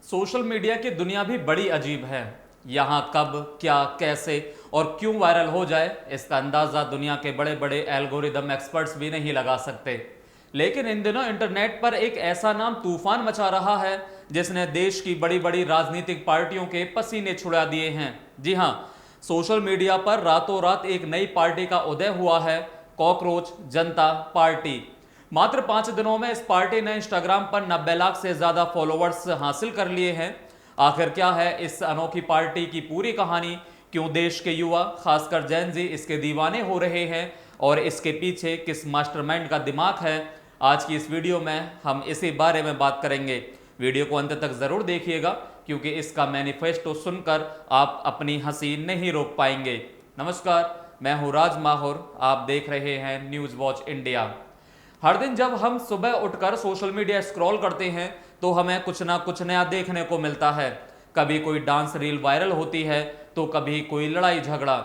Social media की दुनिया भी बड़ी अजीब है। यहाँ कब क्या कैसे और क्यों वायरल हो जाए इसका अंदाज़ा दुनिया के बड़े बड़े एल्गोरिदम एक्सपर्ट्स भी नहीं लगा सकते। लेकिन इन दिनों इंटरनेट पर एक ऐसा नाम तूफान मचा रहा है जिसने देश की बड़ी बड़ी राजनीतिक पार्टियों के पसीने छुड़ा दिए हैं। जी हाँ, सोशल मीडिया पर रातों रात एक नई पार्टी का उदय हुआ है, कॉकरोच जनता पार्टी। मात्र 5 दिनों में इस पार्टी ने इंस्टाग्राम पर 90 लाख से ज्यादा फॉलोवर्स हासिल कर लिए हैं। आखिर क्या है इस अनोखी पार्टी की पूरी कहानी? क्यों देश के युवा खासकर जैन जी इसके दीवाने हो रहे हैं और इसके पीछे किस मास्टरमाइंड का दिमाग है? आज की इस वीडियो में हम इसी बारे में बात करेंगे। वीडियो को अंत तक जरूर देखिएगा क्योंकि इसका मैनिफेस्टो सुनकर आप अपनी हंसी नहीं रोक पाएंगे। नमस्कार, मैं हूं राज माहौर, आप देख रहे हैं न्यूज वॉच इंडिया। हर दिन जब हम सुबह उठकर सोशल मीडिया स्क्रॉल करते हैं तो हमें कुछ ना कुछ नया देखने को मिलता है। कभी कोई डांस रील वायरल होती है तो कभी कोई लड़ाई झगड़ा।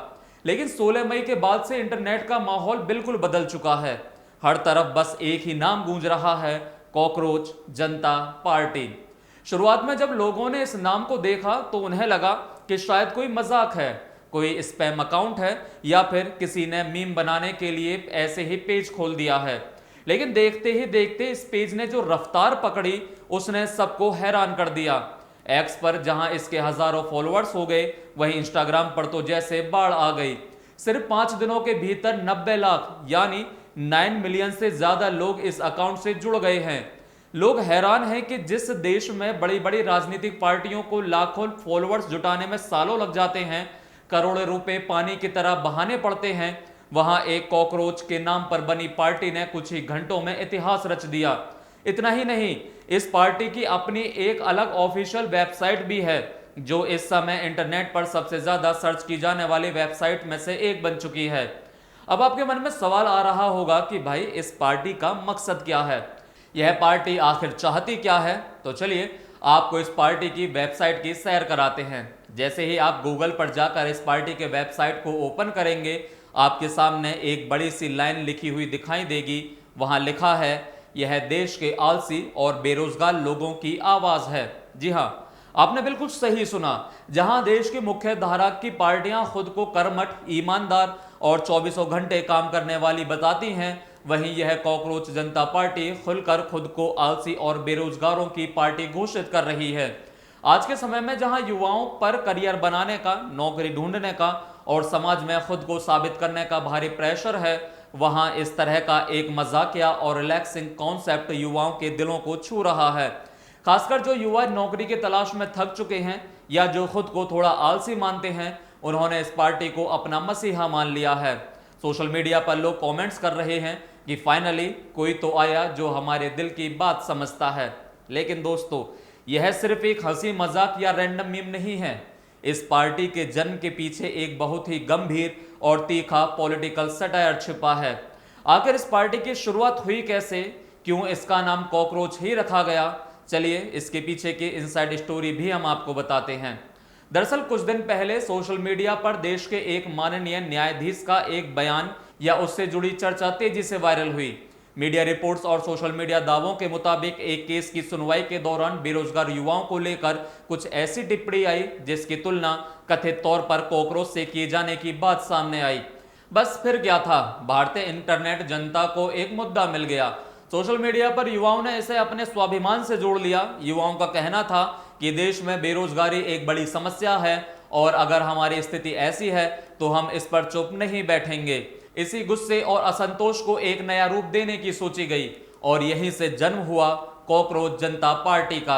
लेकिन 16 मई के बाद से इंटरनेट का माहौल बिल्कुल बदल चुका है। हर तरफ बस एक ही नाम गूंज रहा है, कॉकरोच जनता पार्टी। शुरुआत में जब लोगों ने इस नाम को देखा तो उन्हें लगा कि शायद कोई मजाक है, कोई स्पैम अकाउंट है या फिर किसी ने मीम बनाने के लिए ऐसे ही पेज खोल दिया है। लेकिन देखते ही देखते इस पेज ने जो रफ्तार पकड़ी उसने सबको हैरान कर दिया। एक्स पर जहां इसके हजारों फॉलोअर्स हो गए, वहीं इंस्टाग्राम पर तो जैसे बाढ़ आ गई। सिर्फ 5 दिनों के भीतर 90 लाख यानी 9 मिलियन से ज्यादा लोग इस अकाउंट से जुड़ गए हैं। लोग हैरान हैं कि जिस देश में बड़ी बड़ी राजनीतिक पार्टियों को लाखों फॉलोअर्स जुटाने में सालों लग जाते हैं, करोड़ों रुपए पानी की तरह बहाने पड़ते हैं, वहां एक कॉकरोच के नाम पर बनी पार्टी ने कुछ ही घंटों में इतिहास रच दिया। इतना ही नहीं, इस पार्टी की अपनी एक अलग ऑफिशियल वेबसाइट भी है जो इस समय इंटरनेट पर सबसे ज्यादा सर्च की जाने वाली वेबसाइट में से एक बन चुकी है। अब आपके मन में सवाल आ रहा होगा कि भाई इस पार्टी का मकसद क्या है, यह पार्टी आखिर चाहती क्या है? तो चलिए आपको इस पार्टी की वेबसाइट की सैर कराते हैं। जैसे ही आप गूगल पर जाकर इस पार्टी के वेबसाइट को ओपन करेंगे, आपके सामने एक बड़ी सी लाइन लिखी हुई दिखाई देगी। वहां लिखा है, यह देश के आलसी और बेरोजगार लोगों की आवाज है। जी हां, आपने बिल्कुल सही सुना। जहां देश की मुख्य धारा की पार्टियां खुद को कर्मठ, ईमानदार और 24 घंटे काम करने वाली बताती हैं, वहीं यह कॉकरोच जनता पार्टी खुलकर खुद को आलसी और बेरोजगारों की पार्टी घोषित कर रही है। आज के समय में जहां युवाओं पर करियर बनाने का, नौकरी ढूंढने का और समाज में खुद को साबित करने का भारी प्रेशर है, वहां इस तरह का एक मजाकिया और रिलैक्सिंग कॉन्सेप्ट युवाओं के दिलों को छू रहा है। खासकर जो युवा नौकरी की तलाश में थक चुके हैं या जो खुद को थोड़ा आलसी मानते हैं, उन्होंने इस पार्टी को अपना मसीहा मान लिया है। सोशल मीडिया पर लोग कमेंट्स कर रहे हैं कि फाइनली कोई तो आया जो हमारे दिल की बात समझता है। लेकिन दोस्तों, यह सिर्फ एक हंसी मजाक या रैंडम मीम नहीं है। इस पार्टी के जन्म के पीछे एक बहुत ही गंभीर और तीखा पॉलिटिकल सटायर छिपा है। आखिर इस पार्टी की शुरुआत हुई कैसे? क्यों इसका नाम कॉकरोच ही रखा गया? चलिए इसके पीछे की इनसाइड स्टोरी भी हम आपको बताते हैं। दरअसल कुछ दिन पहले सोशल मीडिया पर देश के एक माननीय न्यायाधीश का एक बयान या उससे जुड़ी चर्चा तेजी से वायरल हुई। मीडिया रिपोर्ट्स और सोशल मीडिया दावों के मुताबिक एक केस की सुनवाई के दौरान बेरोजगार युवाओं को लेकर कुछ ऐसी टिप्पणी आई जिसकी तुलना कथित तौर पर कॉकरोच से किए जाने की बात सामने आई। बस फिर क्या था, भारतीय इंटरनेट जनता को एक मुद्दा मिल गया। सोशल मीडिया पर युवाओं ने इसे अपने स्वाभिमान से जोड़ लिया। युवाओं का कहना था कि देश में बेरोजगारी एक बड़ी समस्या है और अगर हमारी स्थिति ऐसी है तो हम इस पर चुप नहीं बैठेंगे। इसी गुस्से और असंतोष को एक नया रूप देने की सोची गई और यहीं से जन्म हुआ कॉकरोच जनता पार्टी का।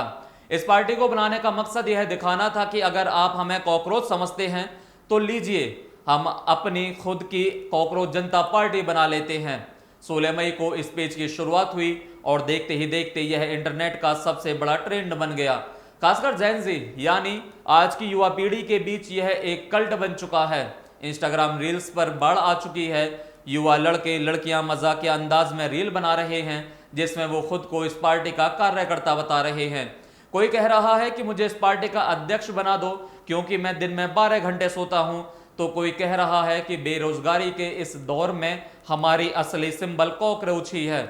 इस पार्टी को बनाने का मकसद यह दिखाना था कि अगर आप हमें कॉकरोच समझते हैं तो लीजिए, हम अपनी खुद की कॉकरोच जनता पार्टी बना लेते हैं। 16 मई को इस पेज की शुरुआत हुई और देखते ही देखते यह इंटरनेट का सबसे बड़ा ट्रेंड बन गया। खासकर जेन ज़ी यानी आज की युवा पीढ़ी के बीच यह एक कल्ट बन चुका है। इंस्टाग्राम रील्स पर बाढ़ आ चुकी है। युवा लड़के लड़कियां मजाकिया अंदाज में रील बना रहे हैं जिसमें वो खुद को इस पार्टी का कार्यकर्ता बता रहे हैं। कोई कह रहा है कि मुझे इस पार्टी का अध्यक्ष बना दो क्योंकि मैं दिन में 12 घंटे सोता हूं, तो कोई कह रहा है कि बेरोजगारी के इस दौर में हमारी असली सिंबल कॉकरोच ही है।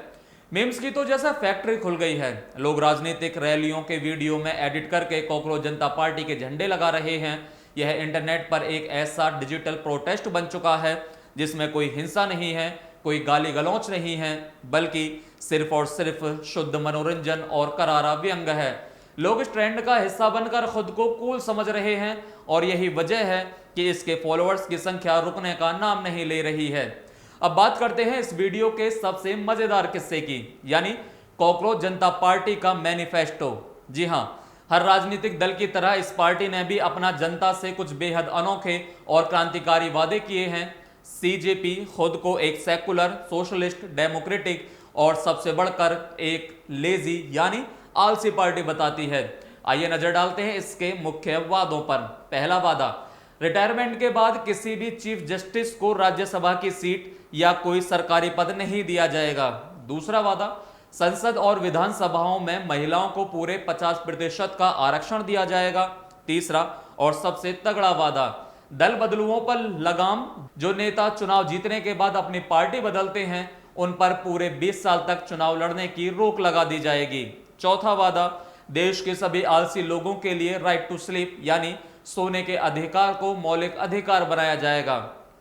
मीम्स की तो जैसा फैक्ट्री खुल गई है। लोग राजनीतिक रैलियों के वीडियो में एडिट करके कॉकरोच जनता पार्टी के झंडे लगा रहे हैं। यह इंटरनेट पर एक ऐसा डिजिटल प्रोटेस्ट बन चुका है जिसमें कोई हिंसा नहीं है, कोई गाली गलौच नहीं है, बल्कि सिर्फ और सिर्फ शुद्ध मनोरंजन और करारा व्यंग है। लोग इस ट्रेंड का हिस्सा बनकर खुद को कूल समझ रहे हैं और यही वजह है कि इसके फॉलोअर्स की संख्या रुकने का नाम नहीं ले रही है। अब बात करते हैं इस वीडियो के सबसे मजेदार किस्से की, यानी कॉकरोच जनता पार्टी का मैनिफेस्टो। जी हां, हर राजनीतिक दल की तरह इस पार्टी ने भी अपना जनता से कुछ बेहद अनोखे और क्रांतिकारी वादे किए हैं। सीजेपी खुद को एक सेकुलर, सोशलिस्ट, डेमोक्रेटिक और सबसे बढ़कर एक लेजी यानी आलसी पार्टी बताती है। आइए नजर डालते हैं इसके मुख्य वादों पर। पहला वादा, रिटायरमेंट के बाद किसी भी चीफ जस्टिस को राज्यसभा की सीट या कोई सरकारी पद नहीं दिया जाएगा। दूसरा वादा, संसद और विधानसभाओं में महिलाओं को पूरे 50% का आरक्षण दिया जाएगा। तीसरा और सबसे तगड़ा वादा, दल बदलुओं पर लगाम। जो नेता चुनाव जीतने के बाद अपनी पार्टी बदलते हैं उन पर पूरे 20 साल तक चुनाव लड़ने की रोक लगा दी जाएगी। चौथा वादा, देश के सभी आलसी लोगों के लिए राइट टू स्लीप यानी सोने के अधिकार को मौलिक अधिकार बनाया जाएगा।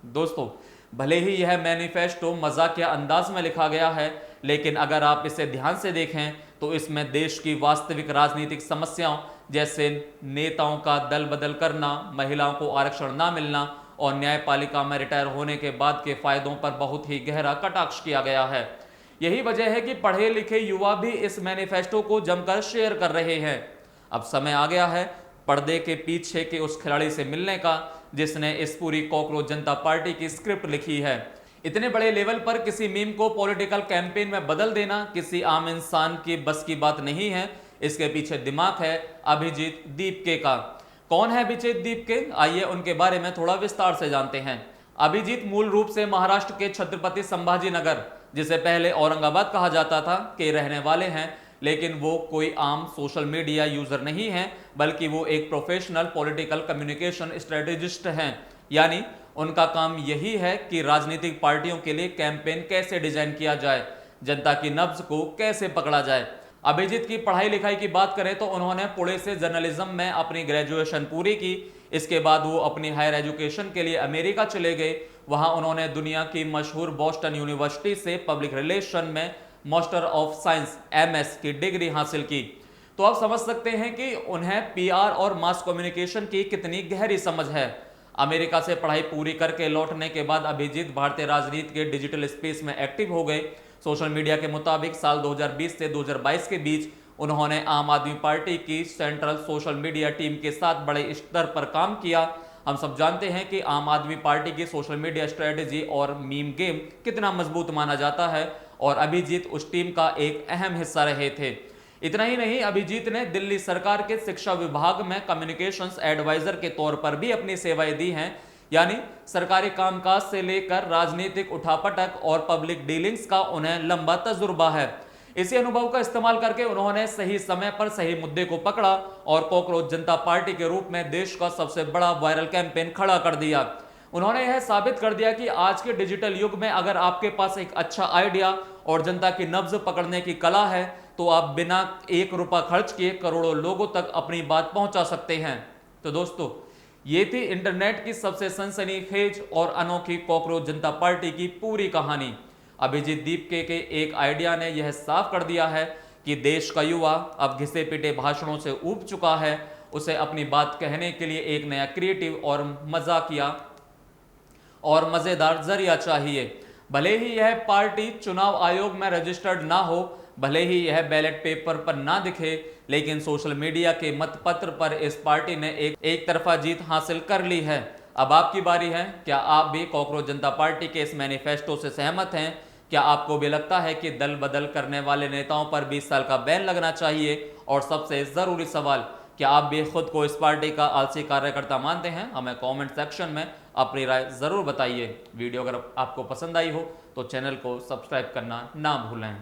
दोस्तों, भले ही यह मैनिफेस्टो मजाकिया अंदाज में लिखा गया है, लेकिन अगर आप इसे ध्यान से देखें तो इसमें देश की वास्तविक राजनीतिक समस्याओं जैसे नेताओं का दल बदल करना, महिलाओं को आरक्षण ना मिलना और न्यायपालिका में रिटायर होने के बाद के फायदों पर बहुत ही गहरा कटाक्ष किया गया है। यही वजह है कि पढ़े लिखे युवा भी इस मैनिफेस्टो को जमकर शेयर कर रहे हैं। अब समय आ गया है पर्दे के पीछे के उस खिलाड़ी से मिलने का जिसने इस पूरी कॉकरोच जनता पार्टी की स्क्रिप्ट लिखी है। इतने बड़े लेवल पर किसी मीम को पॉलिटिकल कैंपेन में बदल देना किसी आम इंसान की बस की बात नहीं है। इसके पीछे दिमाग है अभिजीत दीपके का। कौन है अभिजीत दीपके? आइए उनके बारे में थोड़ा विस्तार से जानते हैं। अभिजीत मूल रूप से महाराष्ट्र के छत्रपति संभाजी नगर, जिसे पहले औरंगाबाद कहा जाता था, के रहने वाले हैं। लेकिन वो कोई आम सोशल मीडिया यूजर नहीं है, बल्कि वो एक प्रोफेशनल पॉलिटिकल कम्युनिकेशन स्ट्रेटेजिस्ट हैं। यानी उनका काम यही है कि राजनीतिक पार्टियों के लिए कैंपेन कैसे डिजाइन किया जाए, जनता की नब्ज को कैसे पकड़ा जाए। अभिजीत की पढ़ाई लिखाई की बात करें तो उन्होंने पुणे से जर्नलिज्म में अपनी ग्रेजुएशन पूरी की। इसके बाद वो अपनी हायर एजुकेशन के लिए अमेरिका चले गए। वहां उन्होंने दुनिया की मशहूर बोस्टन यूनिवर्सिटी से पब्लिक रिलेशन में मास्टर ऑफ साइंस MS की डिग्री हासिल की। तो आप समझ सकते हैं कि उन्हें PR और मास कम्युनिकेशन की कितनी गहरी समझ है। अमेरिका से पढ़ाई पूरी करके लौटने के बाद अभिजीत भारतीय राजनीति के डिजिटल स्पेस में एक्टिव हो गए। सोशल मीडिया के मुताबिक साल 2020 से 2022 के बीच उन्होंने आम आदमी पार्टी की सेंट्रल सोशल मीडिया टीम के साथ बड़े स्तर पर काम किया। हम सब जानते हैं कि आम आदमी पार्टी की सोशल मीडिया स्ट्रेटेजी और मीम गेम कितना मजबूत माना जाता है और अभिजीत उस टीम का एक अहम हिस्सा रहे थे। इतना ही नहीं, अभिजीत ने दिल्ली सरकार के शिक्षा विभाग में कम्युनिकेशंस एडवाइजर के तौर पर भी अपनी सेवाएं दी हैं। यानी सरकारी कामकाज से लेकर राजनीतिक उठापटक और पब्लिक डीलिंग्स का उन्हें लंबा तजुर्बा है। इसी अनुभव का इस्तेमाल करके उन्होंने सही समय पर सही मुद्दे को पकड़ा और कॉकरोच जनता पार्टी के रूप में देश का सबसे बड़ा वायरल कैंपेन खड़ा कर दिया। उन्होंने यह साबित कर दिया कि आज के डिजिटल युग में अगर आपके पास एक अच्छा आइडिया और जनता की नब्ज पकड़ने की कला है तो आप बिना 1 रुपया खर्च किए करोड़ों लोगों तक अपनी बात पहुंचा सकते हैं। तो दोस्तों, ये थी इंटरनेट की सबसे सनसनीखेज और अनोखी कॉकरोच जनता पार्टी की पूरी कहानी। अभिजीत दीपके के एक आइडिया ने यह साफ कर दिया है कि देश का युवा अब घिसे पिटे भाषणों से ऊब चुका है। उसे अपनी बात कहने के लिए एक नया क्रिएटिव और मजाकिया और मजेदार जरिया चाहिए। भले ही यह पार्टी चुनाव आयोग में रजिस्टर्ड ना हो, भले ही यह बैलेट पेपर पर ना दिखे, लेकिन सोशल मीडिया के मतपत्र पर इस पार्टी ने एक तरफा जीत हासिल कर ली है। अब आपकी बारी है। क्या आप भी कॉकरोच जनता पार्टी के इस मैनिफेस्टो से सहमत हैं? क्या आपको भी लगता है कि दल बदल करने वाले नेताओं पर 20 साल का बैन लगना चाहिए? और सबसे जरूरी सवाल, क्या आप भी खुद को इस पार्टी का आलसी कार्यकर्ता मानते हैं? हमें कमेंट सेक्शन में अपनी राय जरूर बताइए। वीडियो अगर आपको पसंद आई हो तो चैनल को सब्सक्राइब करना ना भूलें।